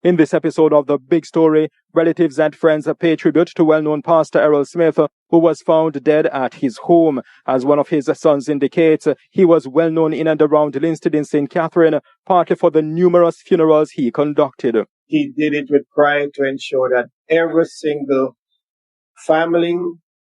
In this episode of The Big Story, relatives and friends pay tribute to well-known pastor Errol Smith, who was found dead at his home. As one of his sons indicates, he was well known in and around Linstead in St. Catherine, partly for the numerous funerals he conducted. He did it with pride to ensure that every single family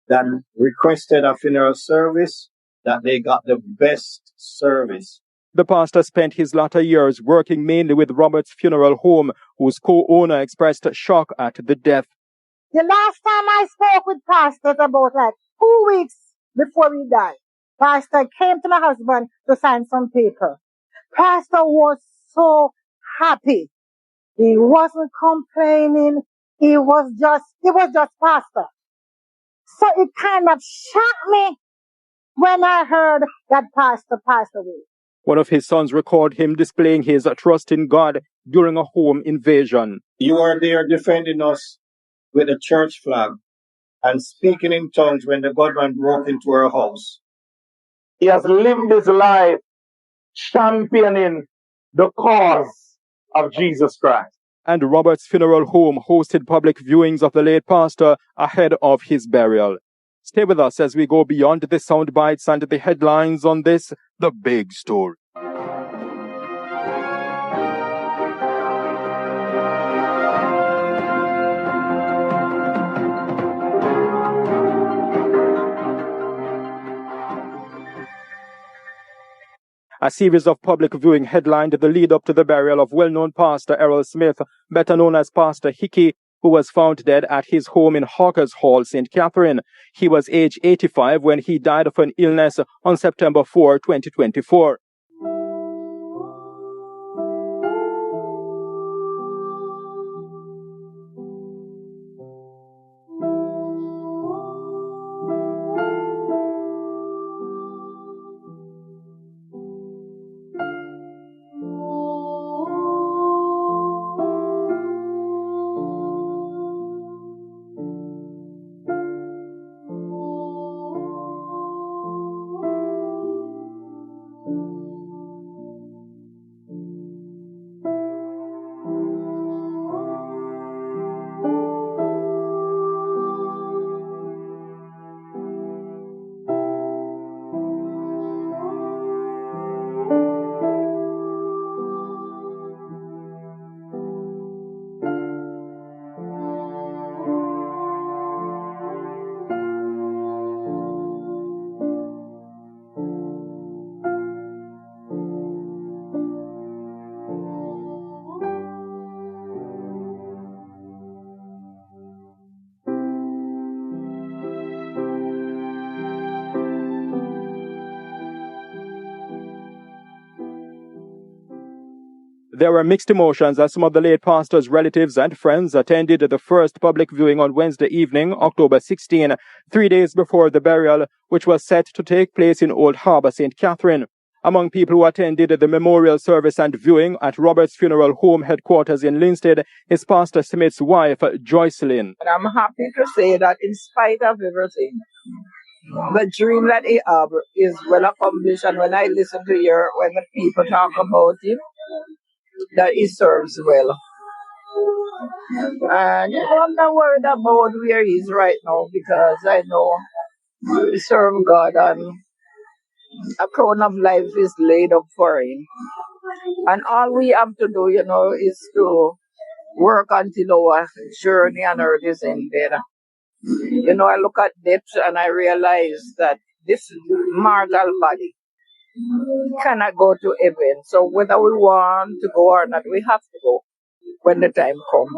that requested a funeral service, that they got the best service. The pastor spent his latter years working mainly with Robert's Funeral Home, whose co-owner expressed shock at the death. The last time I spoke with Pastor about 2 weeks before he died, Pastor came to my husband to sign some paper. Pastor was so happy. He wasn't complaining. He was just Pastor. So it kind of shocked me when I heard that Pastor passed away. One of his sons recorded him displaying his trust in God during a home invasion. You are there defending us with a church flag and speaking in tongues when the gunman broke into our house. He has lived his life championing the cause of Jesus Christ. And Robert's Funeral Home hosted public viewings of the late pastor ahead of his burial. Stay with us as we go beyond the sound bites and the headlines on this, The Big Story. A series of public viewing headlined the lead-up to the burial of well-known pastor Errol Smith, better known as Pastor Hickey, who was found dead at his home in Hawkers Hall, St. Catherine. He was aged 85 when he died of an illness on September 4, 2024. There were mixed emotions as some of the late pastor's relatives and friends attended the first public viewing on Wednesday evening, October 16, 3 days before the burial, which was set to take place in Old Harbour, St. Catherine. Among people who attended the memorial service and viewing at Robert's Funeral Home headquarters in Linstead is Pastor Smith's wife, Joycelyn. And I'm happy to say that in spite of everything, the dream that he had is well accomplished. And when I listen to when the people talk about him, that he serves well. And I'm not worried about where he is right now because I know we serve God and a crown of life is laid up for him. And all we have to do, is to work until our journey on earth is ended. I look at death and I realize that this mortal body cannot go to heaven. So whether we want to go or not, we have to go when the time comes.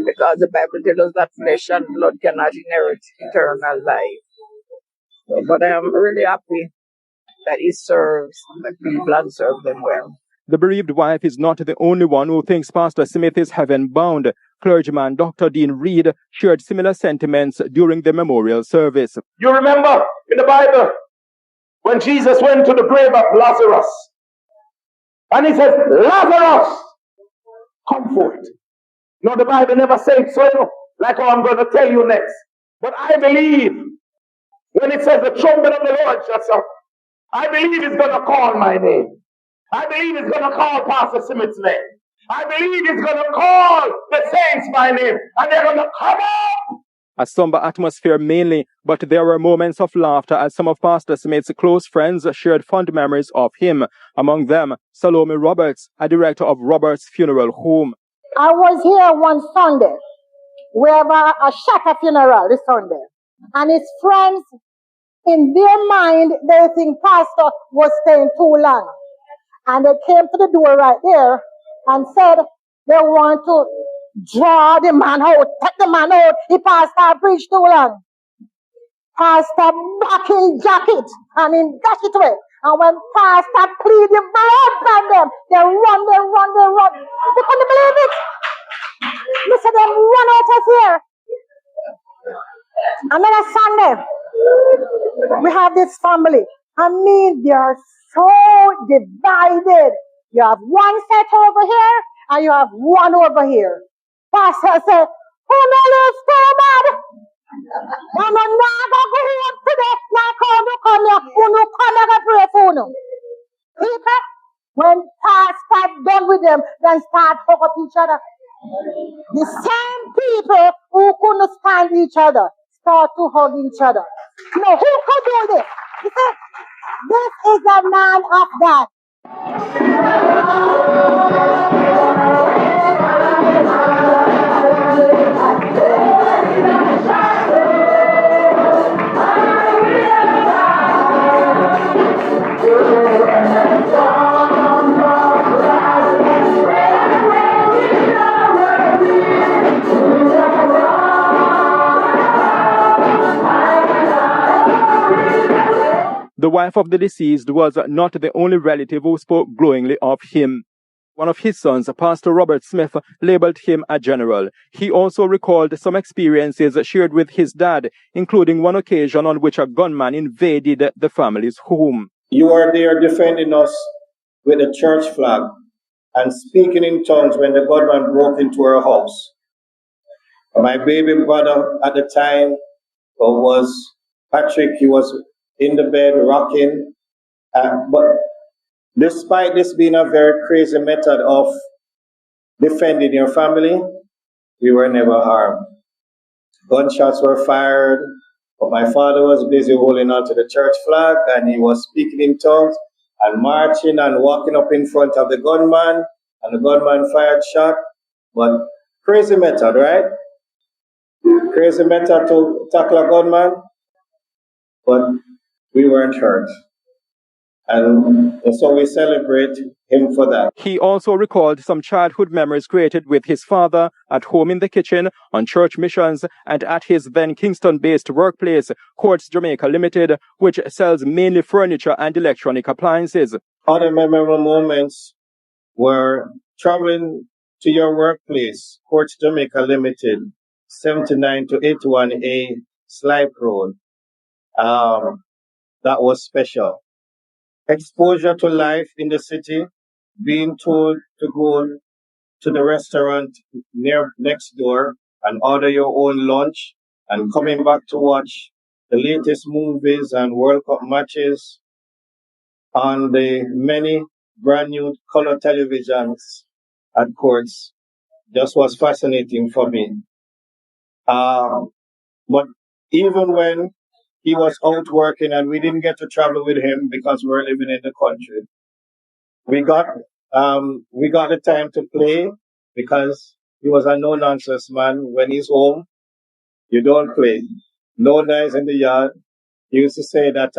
Because the Bible tells us that flesh and blood cannot inherit eternal life. But I am really happy that he serves the people and serves them well. The bereaved wife is not the only one who thinks Pastor Smith is heaven-bound. Clergyman Dr. Dean Reed shared similar sentiments during the memorial service. You remember in the Bible when Jesus went to the grave of Lazarus and he says, Lazarus, come forth. No, the Bible never said so, like how I'm going to tell you next. But I believe when it says the trumpet of the Lord shall sound, I believe he's going to call my name. I believe he's going to call Pastor Smith's name. I believe he's going to call the saints by name, and they're going to come up. A somber atmosphere mainly, but there were moments of laughter as some of Pastor Smith's close friends shared fond memories of him. Among them, Salome Roberts, a director of Roberts Funeral Home. I was here one Sunday. We have a shatter funeral this Sunday. And his friends, in their mind, they think Pastor was staying too long. And they came to the door right there and said they want to draw the man out, take the man out. The pastor preached too long. Pastor back in jacket and in dash it away. And when Pastor plead the blood from them, they run. They couldn't believe it. Listen, them run out of here. Another Sunday, we have this family. I mean, they are so divided. You have one set over here, and you have one over here. Pastor said, "Who no live so bad? I'm not going to go home today. Now come here. Who no come here to pray for you?" People, when Pastor done with them, then start hug up each other. The same people who couldn't stand each other start to hug each other. No, who could do this? He said, "This is a man of God." The wife of the deceased was not the only relative who spoke glowingly of him. One of his sons, Pastor Robert Smith, labeled him a general. He also recalled some experiences shared with his dad, including one occasion on which a gunman invaded the family's home. You were there defending us with a church flag and speaking in tongues when the gunman broke into our house. My baby brother at the time was Patrick. He was in the bed rocking. But despite this being a very crazy method of defending your family, we were never harmed. Gunshots were fired, but my father was busy holding on to the church flag, and he was speaking in tongues and marching and walking up in front of the gunman, and the gunman fired shot. But crazy method, right? Crazy method to tackle a gunman, but we weren't hurt. And so we celebrate him for that. He also recalled some childhood memories created with his father at home in the kitchen, on church missions, and at his then Kingston-based workplace, Quartz Jamaica Limited, which sells mainly furniture and electronic appliances. Other memorable moments were traveling to your workplace, Quartz Jamaica Limited, 79 to 81A Slipe Road. That was special. Exposure to life in the city, being told to go to the restaurant next door and order your own lunch, and coming back to watch the latest movies and World Cup matches on the many brand new color televisions at Quartz just was fascinating for me. But even when he was out working and we didn't get to travel with him because we were living in the country, we got the time to play because he was a no-nonsense man. When he's home, you don't play. No noise in the yard. He used to say that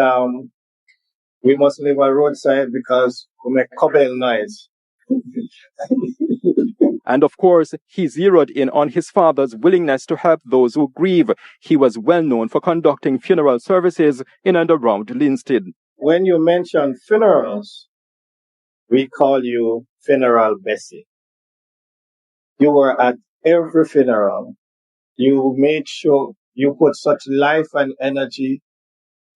we must live on roadside because we make cobble noise. And of course, he zeroed in on his father's willingness to help those who grieve. He was well known for conducting funeral services in and around Linstead. When you mention funerals, we call you Funeral Bessie. You were at every funeral. You made sure you put such life and energy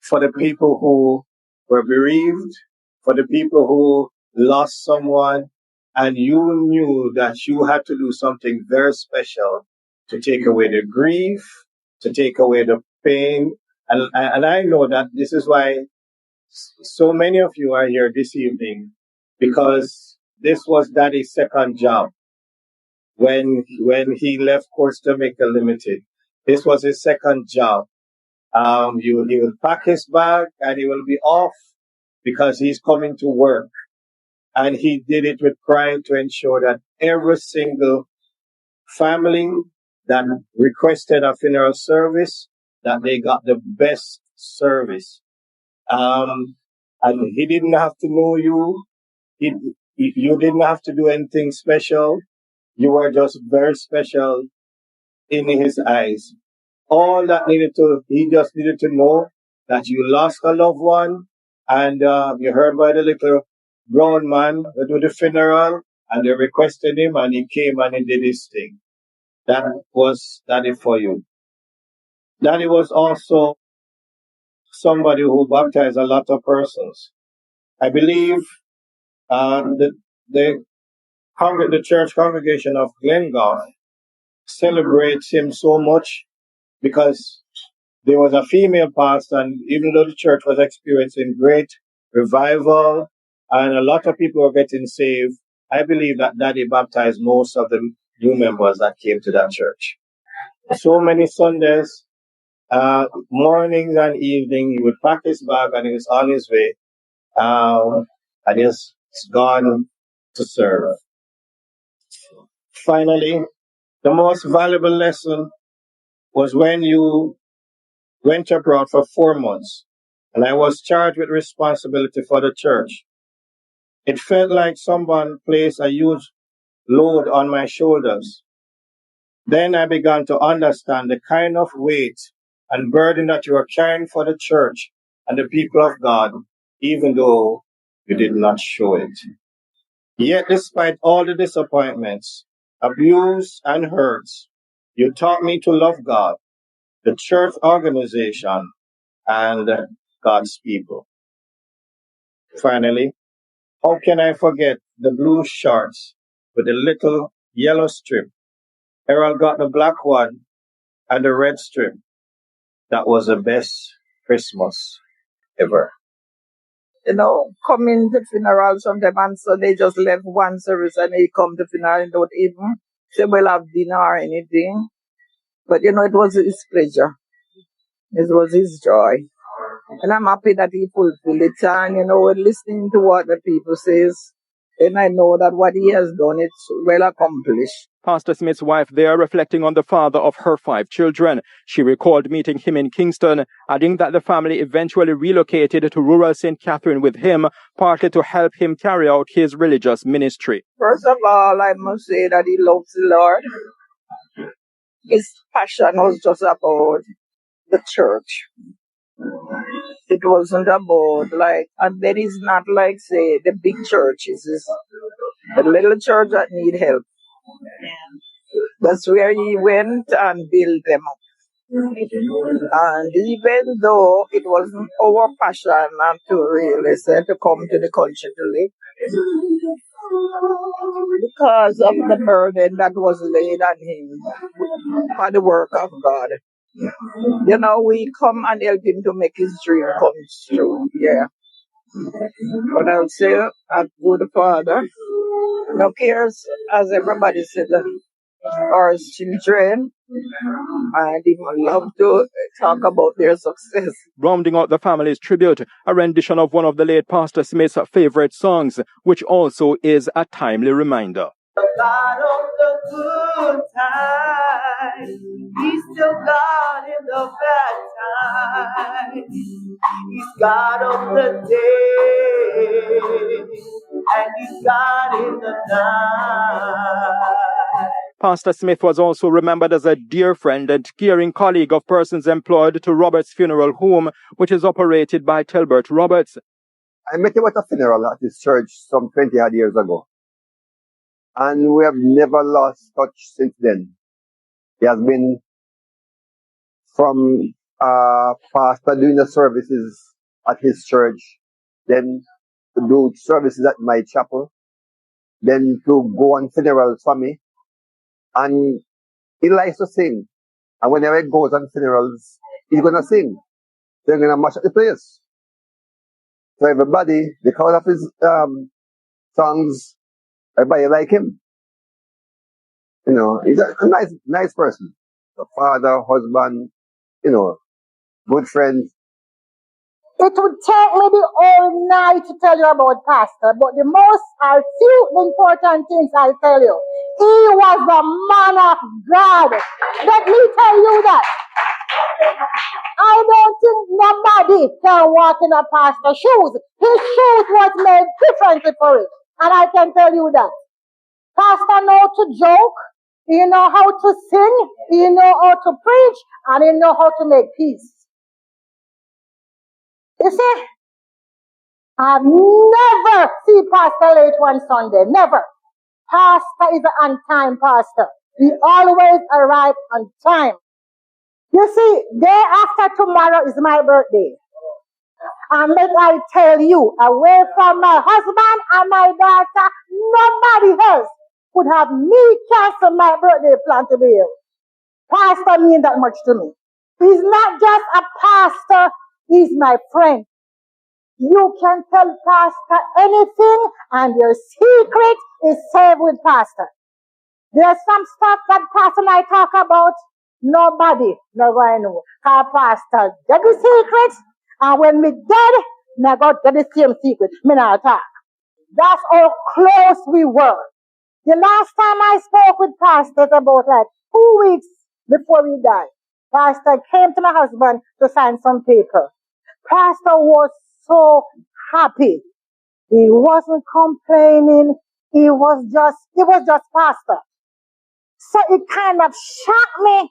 for the people who were bereaved, for the people who lost someone, and you knew that you had to do something very special to take away the grief, to take away the pain. And I know that this is why so many of you are here this evening, because this was Daddy's second job. when he left Course Jamaica Limited. This was his second job. He will pack his bag and he will be off because he's coming to work. And he did it with pride to ensure that every single family that requested a funeral service, that they got the best service. And he didn't have to know you. You didn't have to do anything special. You were just very special in his eyes. He just needed to know that you lost a loved one, and you heard by the little brown man that do the funeral, and they requested him, and he came and he did his thing. That was Daddy for you. Daddy was also somebody who baptized a lot of persons. I believe the church congregation of Glengorf celebrates him so much because there was a female pastor, and even though the church was experiencing great revival and a lot of people were getting saved, I believe that Daddy baptized most of the new members that came to that church. So many Sundays, mornings and evening, he would pack his bag and he was on his way, and he's gone to serve. Finally, the most valuable lesson was when you went abroad for 4 months, and I was charged with responsibility for the church. It felt like someone placed a huge load on my shoulders. Then I began to understand the kind of weight and burden that you are carrying for the church and the people of God, even though you did not show it. Yet, despite all the disappointments, abuse, and hurts, you taught me to love God, the church organization, and God's people. Finally, how can I forget the blue shorts with the little yellow strip? Errol got the black one and the red strip. That was the best Christmas ever. Coming to funerals sometimes, and so they just left one service and they come to funeral and don't even say, well, have dinner or anything. But, it was his pleasure. It was his joy. And I'm happy that he fulfilled it. And, listening to what the people says, and I know that what he has done, it's well accomplished. Pastor Smith's wife there reflecting on the father of her 5 children. She recalled meeting him in Kingston, adding that the family eventually relocated to rural St. Catherine with him, partly to help him carry out his religious ministry. First of all, I must say that he loves the Lord. His passion was just about the church. It wasn't about and there is not say the big churches. It's the little church that need help. That's where he went and built them up. And even though it wasn't our passion and to really say to come to the country to live, because of the burden that was laid on him for the work of God. We come and help him to make his dream come true. Yeah. But I'll say, a good father, no cares, as everybody said, our children, and he would love to talk about their success. Rounding out the family's tribute, a rendition of one of the late Pastor Smith's favorite songs, which also is a timely reminder. God of the good times, He's still God in the bad times. He's God of the day, and He's God in the night. Pastor Smith was also remembered as a dear friend and caring colleague of persons employed to Roberts Funeral Home, which is operated by Telbert Roberts. I met him at a funeral at his church some 20 odd years ago. And we have never lost touch since then. He has been from pastor doing the services at his church, then to do services at my chapel, then to go on funerals for me. And he likes to sing. And whenever he goes on funerals, he's going to sing. They're going to mash up the place. So everybody, because of his songs, everybody like him. You know, he's a nice person. The father, husband, you know, good friends. It would take me the whole night to tell you about Pastor, but the most or few important things I tell you. He was a man of God. Let me tell you that. I don't think nobody can walk in a pastor's shoes. His shoes was made differently for it. And I can tell you that. Pastor know to joke, he know how to sing, he know how to preach, and he know how to make peace. You see, I've never seen Pastor late one Sunday. Never. Pastor is an on-time pastor. He always arrives on time. You see, day after tomorrow is my birthday. And let I tell you, away from my husband and my daughter, nobody else could have me cancel my birthday plan to be here. Pastor means that much to me. He's not just a pastor, he's my friend. You can tell Pastor anything and your secret is safe with Pastor. There's some stuff that Pastor and I talk about, nobody never know. Because Pastor get the secret, and when me dead, me got the same secret. Me not talk. That's how close we were. The last time I spoke with Pastor about like 2 weeks before we died, Pastor came to my husband to sign some paper. Pastor was so happy. He wasn't complaining. He was just Pastor. So it kind of shocked me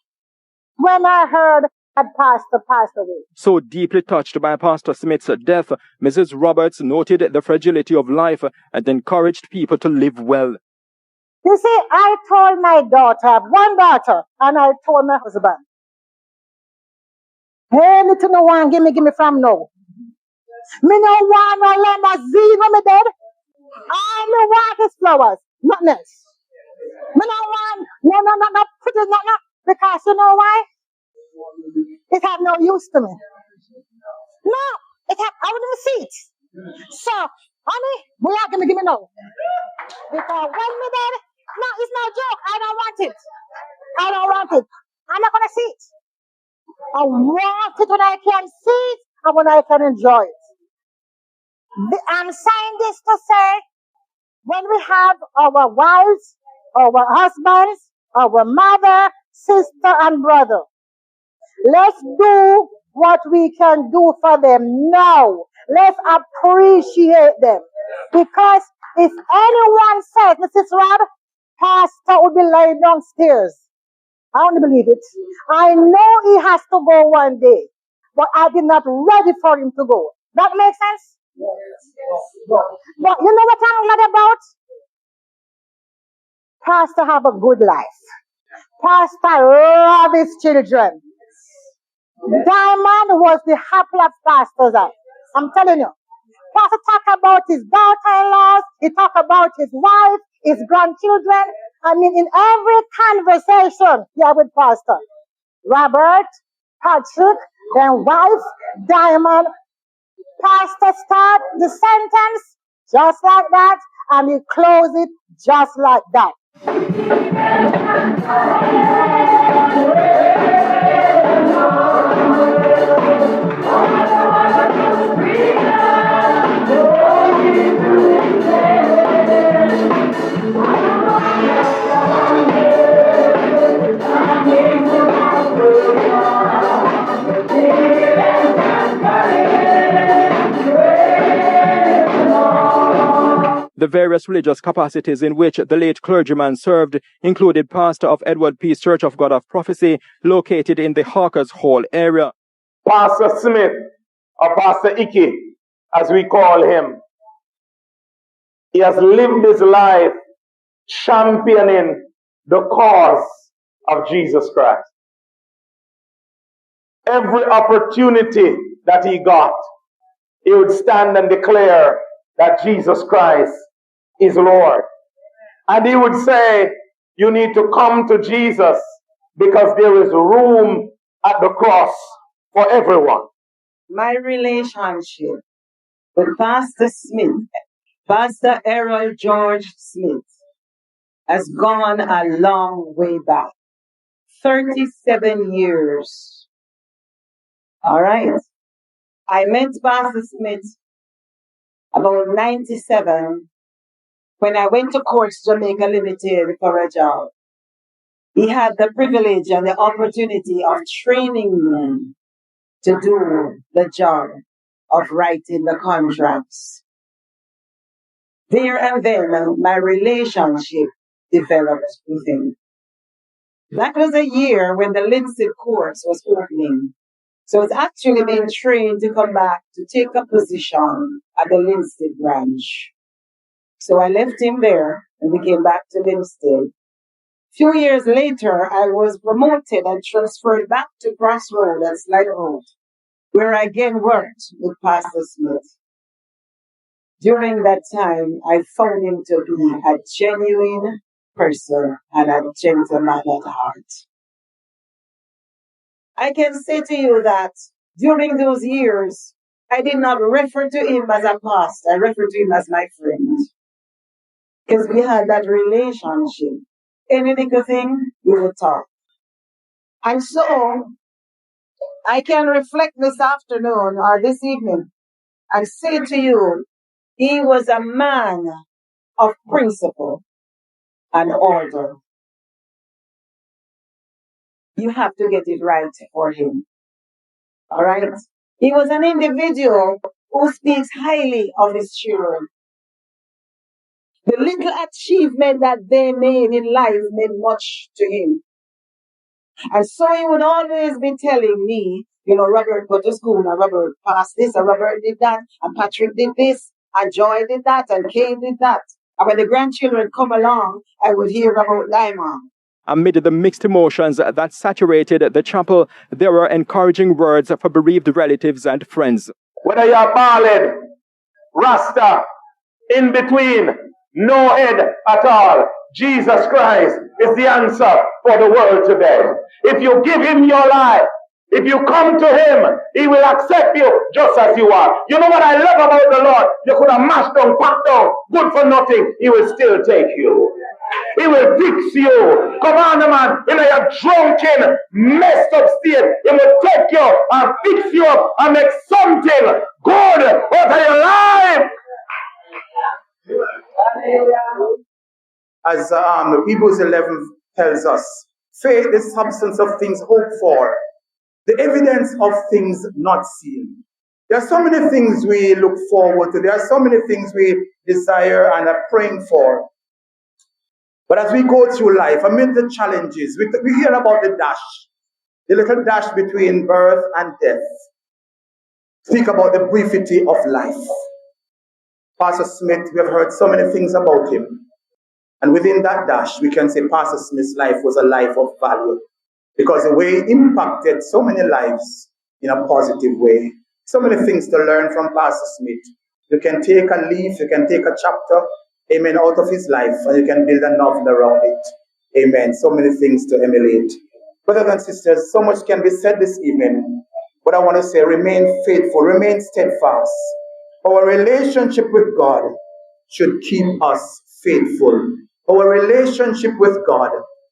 when I heard that Pastor passed away. So deeply touched by Pastor Smith's death, Mrs. Roberts noted the fragility of life and encouraged people to live well. You see, I told my daughter, I have one daughter, and I told my husband, hey, me to no one give me from now. Me no want no limousine when me dead. All me want is flowers, nothing else. Me no want, no, pretty, no, because you know why? It had no use to me. No, I wouldn't see it. So, honey, we are going to give me no. Because when me dead, no, it's no joke. I don't want it. I'm not going to see it. I want it when I can see it and when I can enjoy it. I'm saying this to say, when we have our wives, our husbands, our mother, sister, and brother, let's do what we can do for them now. Let's appreciate them. Because if anyone says, Mrs. Rod, Pastor will be lying downstairs, I don't believe it. I know he has to go one day, but I did not ready for him to go. That makes sense? Yes. But you know what I'm glad about? Pastor have a good life. Pastor love his children. Diamond was the apple of Pastor's eye. I'm telling you. Pastor talk about his daughter-in-laws. He talk about his wife, his grandchildren. I mean, in every conversation here with Pastor. Robert, Patrick, then wife, Diamond. Pastor start the sentence just like that, and he close it just like that. The various religious capacities in which the late clergyman served included pastor of Edward Peace Church of God of Prophecy, located in the Hawkers Hall area. Pastor Smith, or Pastor Icky, as we call him, he has lived his life championing the cause of Jesus Christ. Every opportunity that he got, he would stand and declare that Jesus Christ is Lord. And he would say, you need to come to Jesus because there is room at the cross for everyone. My relationship with Pastor Smith, Pastor Errol George Smith, has gone a long way back. 37 years. All right. I met Pastor Smith about 97 when I went to Courts Jamaica Limited for a job. He had the privilege and the opportunity of training me to do the job of writing the contracts. There and then, my relationship developed with him. That was a year when the Linstead course was opening. So it's actually been trained to come back to take a position at the Linstead branch. So I left him there and we came back to Linstead. A few years later, I was promoted and transferred back to Crossroad and Slide Road, where I again worked with Pastor Smith. During that time, I found him to be a genuine person and a gentleman at heart. I can say to you that during those years, I did not refer to him as a pastor. I referred to him as my friend. Because we had that relationship. Any little thing, we would talk. And so, I can reflect this afternoon or this evening and say to you, he was a man of principle and order. You have to get it right for him. All right? He was an individual who speaks highly of his children. The little achievement that they made in life meant much to him. And so he would always be telling me, you know, Robert go to school, and Robert passed this, and Robert did that, and Patrick did this, and Joy did that, and Kay did that. And when the grandchildren come along, I would hear about Diamond. Amid the mixed emotions that saturated the chapel, there were encouraging words for bereaved relatives and friends. Whether you're bald, Rasta, in between, no head at all, Jesus Christ is the answer for the world today. If you give him your life, if you come to him, he will accept you just as you are. You know what I love about the Lord? You could have mashed down, packed down, good for nothing. He will still take you. He will fix you. Come on, man. In a drunken, messed up state, he will take you and fix you up and make something good out of your life. As Hebrews 11 tells us, faith is the substance of things hoped for, the evidence of things not seen. There are so many things we look forward to. There are so many things we desire and are praying for. But as we go through life, amid the challenges, we hear about the dash, the little dash between birth and death. Think about the briefity of life. Pastor Smith, we have heard so many things about him. And within that dash, we can say Pastor Smith's life was a life of value. Because the way he impacted so many lives in a positive way. So many things to learn from Pastor Smith. You can take a leaf, you can take a chapter, amen, out of his life, and you can build a novel around it. Amen. So many things to emulate. Brothers and sisters, so much can be said this evening. But I want to say, remain faithful, remain steadfast. Our relationship with God should keep us faithful. Our relationship with God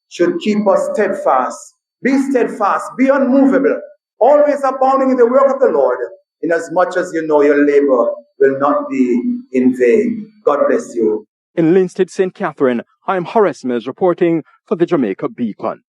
should keep us steadfast. Be steadfast, be unmovable, always abounding in the work of the Lord, inasmuch as you know your labor will not be in vain. God bless you. In Linstead, St. Catherine, I am Horace Mills reporting for the Jamaica Beacon.